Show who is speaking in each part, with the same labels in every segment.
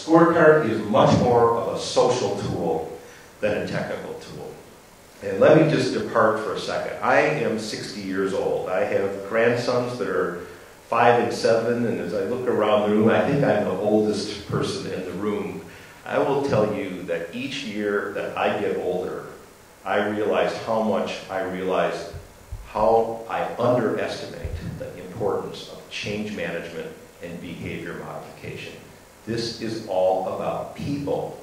Speaker 1: scorecard is much more of a social tool than a technical tool. And let me just depart for a second. I am 60 years old. I have grandsons that are 5 and 7, and as I look around the room, I think I'm the oldest person in the room. I will tell you that each year that I get older, I realize how I underestimate the importance of change management and behavior modification. This is all about people.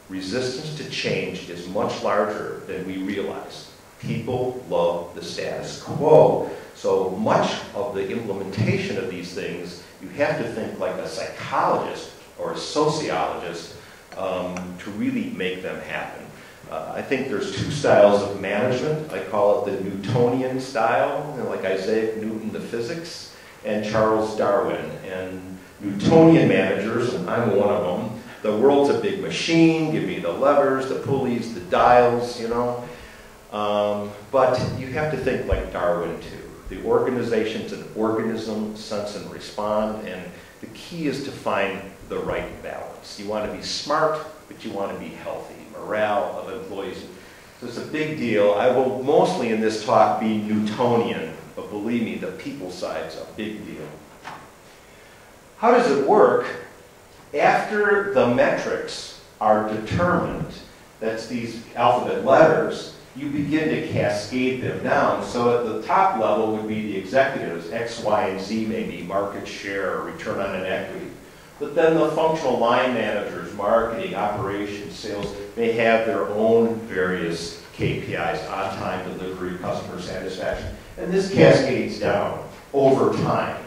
Speaker 1: Resistance to change is much larger than we realize. People love the status quo. So much of the implementation of these things, you have to think like a psychologist or a sociologist to really make them happen. I think there's 2 styles of management. I call it the Newtonian style, like Isaac Newton, the physics, and Charles Darwin. And Newtonian managers, and I'm one of them, the world's a big machine, give me the levers, the pulleys, the dials, you know. But you have to think like Darwin too. The organization's an organism, sense and respond, and the key is to find the right balance. You want to be smart, but you want to be healthy. Morale of employees. So it's a big deal. I will mostly in this talk be Newtonian, but believe me, the people side's a big deal. How does it work? After the metrics are determined, that's these alphabet letters, you begin to cascade them down. So at the top level would be the executives, X, Y, and Z, maybe market share or return on an equity. But then the functional line managers, marketing, operations, sales, they have their own various KPIs, on-time delivery, customer satisfaction. And this cascades down over time.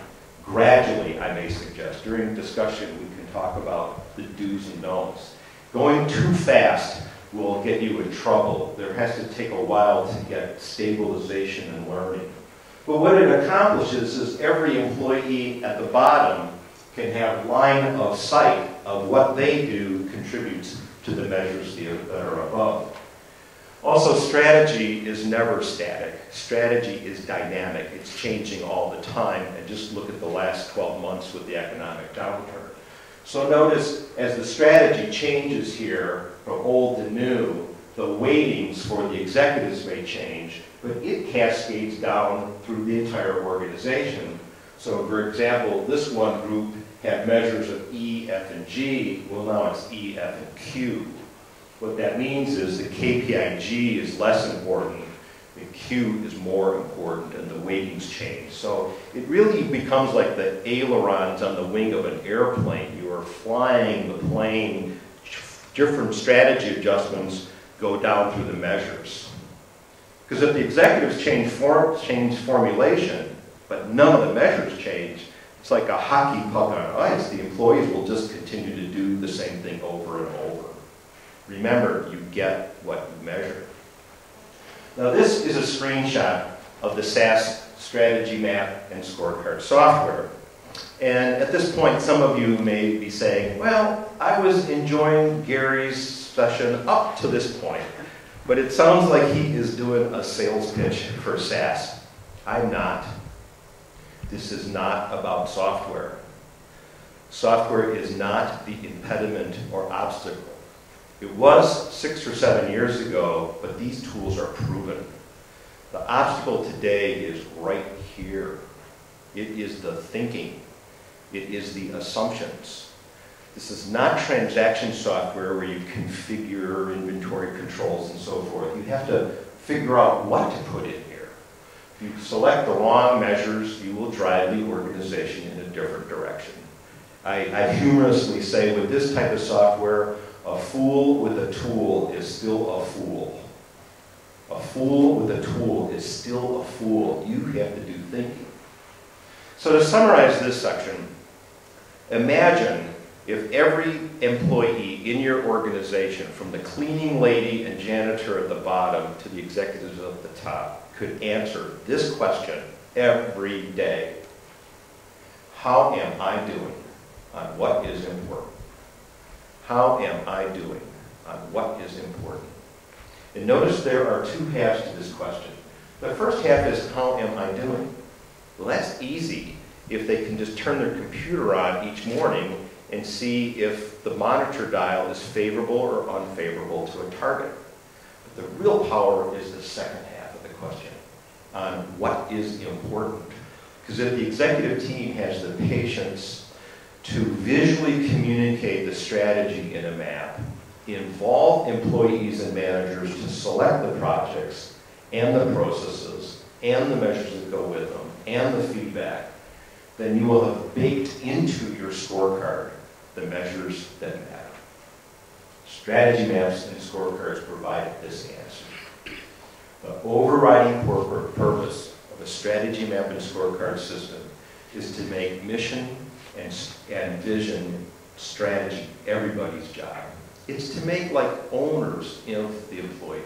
Speaker 1: Gradually, I may suggest. During discussion, we can talk about the do's and don'ts. Going too fast will get you in trouble. There has to take a while to get stabilization and learning. But what it accomplishes is every employee at the bottom can have line of sight of what they do contributes to the measures that are above. Also, strategy is never static. Strategy is dynamic. It's changing all the time. And just look at the last 12 months with the economic downturn. So notice as the strategy changes here from old to new, the weightings for the executives may change, but it cascades down through the entire organization. So for example, this one group had measures of E, F, and G. Well, now it's E, F, and Q. What that means is the KPI G is less important, the Q is more important, and the weightings change. So it really becomes like the ailerons on the wing of an airplane. You are flying the plane, different strategy adjustments go down through the measures. Because if the executives change formulation, but none of the measures change, it's like a hockey puck on ice. The employees will just continue to do the same thing over and over. Remember, you get what you measure. Now this is a screenshot of the SAS strategy map and scorecard software. And at this point, some of you may be saying, well, I was enjoying Gary's session up to this point, but it sounds like he is doing a sales pitch for SAS. I'm not. This is not about software. Software is not the impediment or obstacle. It was 6 or 7 years ago, but these tools are proven. The obstacle today is right here. It is the thinking. It is the assumptions. This is not transaction software where you configure inventory controls and so forth. You have to figure out what to put in here. If you select the wrong measures, you will drive the organization in a different direction. I humorously say with this type of software, a fool with a tool is still a fool. A fool with a tool is still a fool. You have to do thinking. So to summarize this section, imagine if every employee in your organization, from the cleaning lady and janitor at the bottom to the executives at the top, could answer this question every day. How am I doing on what is important? How am I doing on what is important? And notice there are 2 halves to this question. The first half is, how am I doing? Well, that's easy if they can just turn their computer on each morning and see if the monitor dial is favorable or unfavorable to a target. But the real power is the second half of the question, on what is important. Because if the executive team has the patience to visually communicate the strategy in a map, involve employees and managers to select the projects and the processes and the measures that go with them and the feedback, then you will have baked into your scorecard the measures that matter. Strategy maps and scorecards provide this answer. The overriding purpose of a strategy map and scorecard system is to make mission and vision strategy everybody's job. It's to make like owners of the employee.